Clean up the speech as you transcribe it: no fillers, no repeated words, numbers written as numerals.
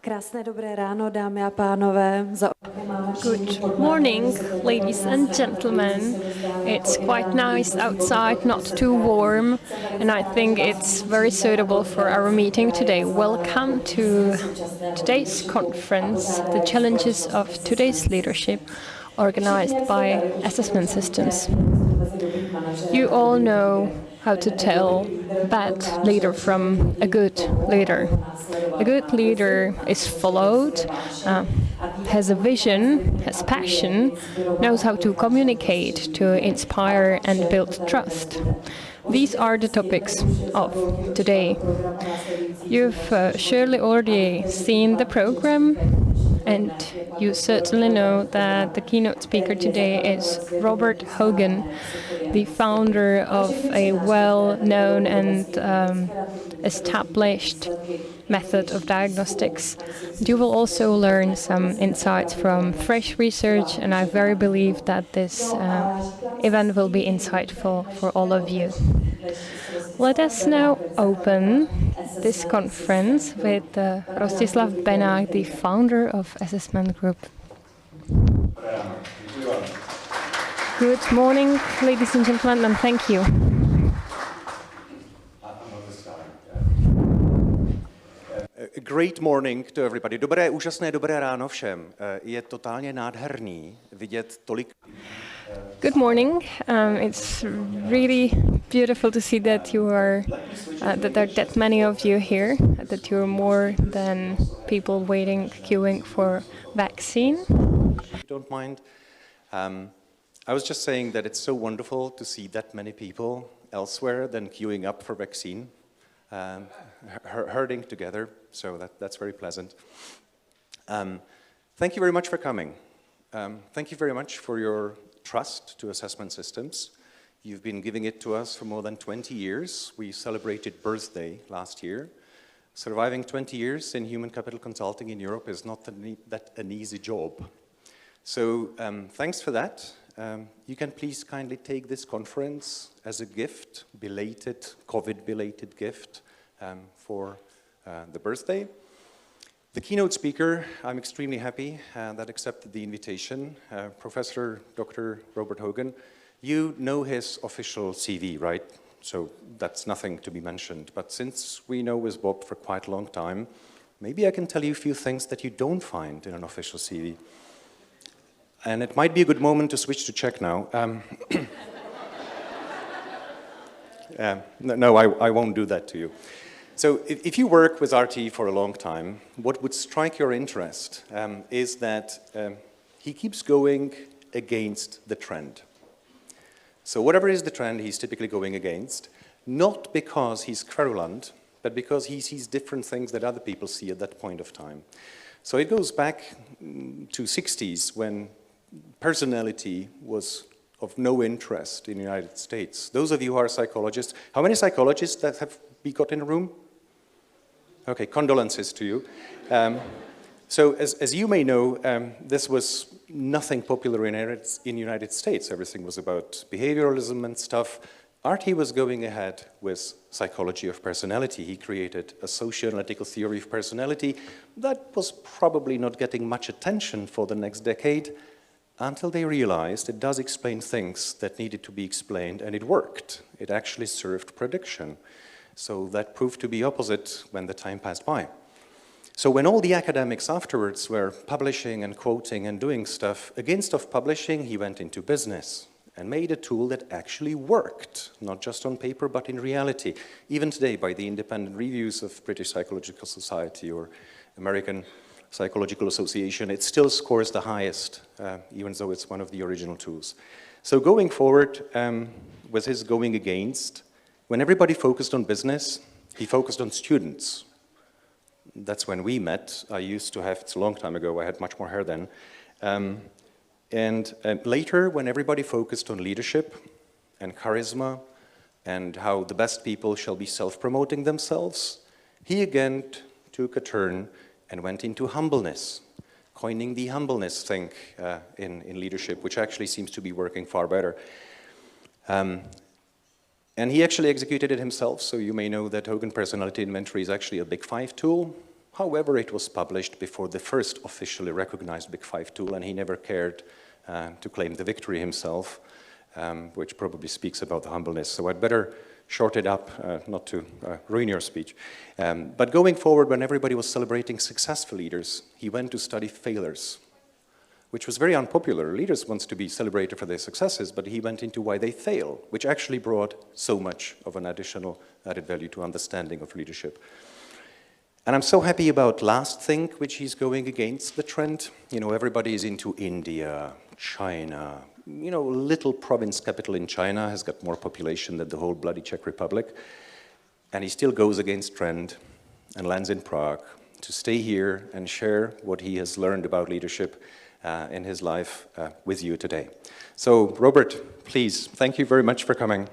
Krásné dobré ráno, dámy a pánové. Good morning, ladies and gentlemen. It's quite nice outside, not too warm, and I think it's very suitable for our meeting today. Welcome to today's conference, The Challenges of Today's Leadership, organized by Assessment Systems. You all know how to tell a bad leader from a good leader. A good leader is followed, has a vision, has passion, knows how to communicate, to inspire and build trust. These are the topics of today. You've surely already seen the program, and you certainly know that the keynote speaker today is Robert Hogan, the founder of a well-known and established method of diagnostics. You will also learn some insights from fresh research, and I very believe that this event will be insightful for all of you. Let us now open this conference with Rostislav Benák, the founder of Assessment Group. Good morning, ladies and gentlemen, and thank you. A great morning to everybody. Úžasné dobré ráno všem. Je totálně nádherný vidět tolik. Good morning. It's really beautiful to see that you are, that there are that many of you here, that you're more than people waiting, queuing for vaccine. If you don't mind, I was just saying that it's so wonderful to see that many people elsewhere than queuing up for vaccine, herding together. So that's very pleasant. Thank you very much for coming. Thank you very much for your trust to Assessment Systems. You've been giving it to us for more than 20 years. We celebrated birthday last year. Surviving 20 years in human capital consulting in Europe is not an easy job. So thanks for that. You can please kindly take this conference as a gift, COVID-belated gift for the birthday. The keynote speaker, I'm extremely happy that accepted the invitation, Professor Dr. Robert Hogan. You know his official CV, right? So that's nothing to be mentioned. But since we know with Bob for quite a long time, maybe I can tell you a few things that you don't find in an official CV. And it might be a good moment to switch to Czech now. No, I won't do that to you. So if you work with RT for a long time, what would strike your interest is that he keeps going against the trend. So whatever is the trend, he's typically going against, not because he's querulant, but because he sees different things that other people see at that point of time. So it goes back to 60s when personality was of no interest in the United States. Those of you who are psychologists, how many psychologists that have we got in the room? Okay, condolences to you. So as you may know, this was nothing popular in the United States. Everything was about behavioralism and stuff. RT was going ahead with psychology of personality. He created a socioanalytical theory of personality that was probably not getting much attention for the next decade until they realized it does explain things that needed to be explained, and it worked. It actually served prediction. So that proved to be opposite when the time passed by. So when all the academics afterwards were publishing and quoting and doing stuff against of publishing, he went into business and made a tool that actually worked, not just on paper, but in reality. Even today, by the independent reviews of British Psychological Society or American Psychological Association, it still scores the highest, even though it's one of the original tools. So going forward, with his going against, when everybody focused on business, he focused on students. That's when we met. I used to have, it's a long time ago, I had much more hair then. And later, when everybody focused on leadership and charisma and how the best people shall be self-promoting themselves, he again took a turn and went into humbleness, coining the humbleness thing in leadership, which actually seems to be working far better. And he actually executed it himself, so you may know that Hogan Personality Inventory is actually a Big Five tool. However, it was published before the first officially recognized Big Five tool, and he never cared to claim the victory himself, which probably speaks about the humbleness. So I'd better short it up, not to ruin your speech. But going forward, when everybody was celebrating successful leaders, he went to study failures, which was very unpopular. Leaders want to be celebrated for their successes, but he went into why they fail, which actually brought so much of an additional added value to understanding of leadership. And I'm so happy about last thing, which he's going against the trend. You know, everybody is into India, China. You know, little province capital in China has got more population than the whole bloody Czech Republic. And he still goes against trend and lands in Prague to stay here and share what he has learned about leadership in his life with you today. So, Robert, please, thank you very much for coming.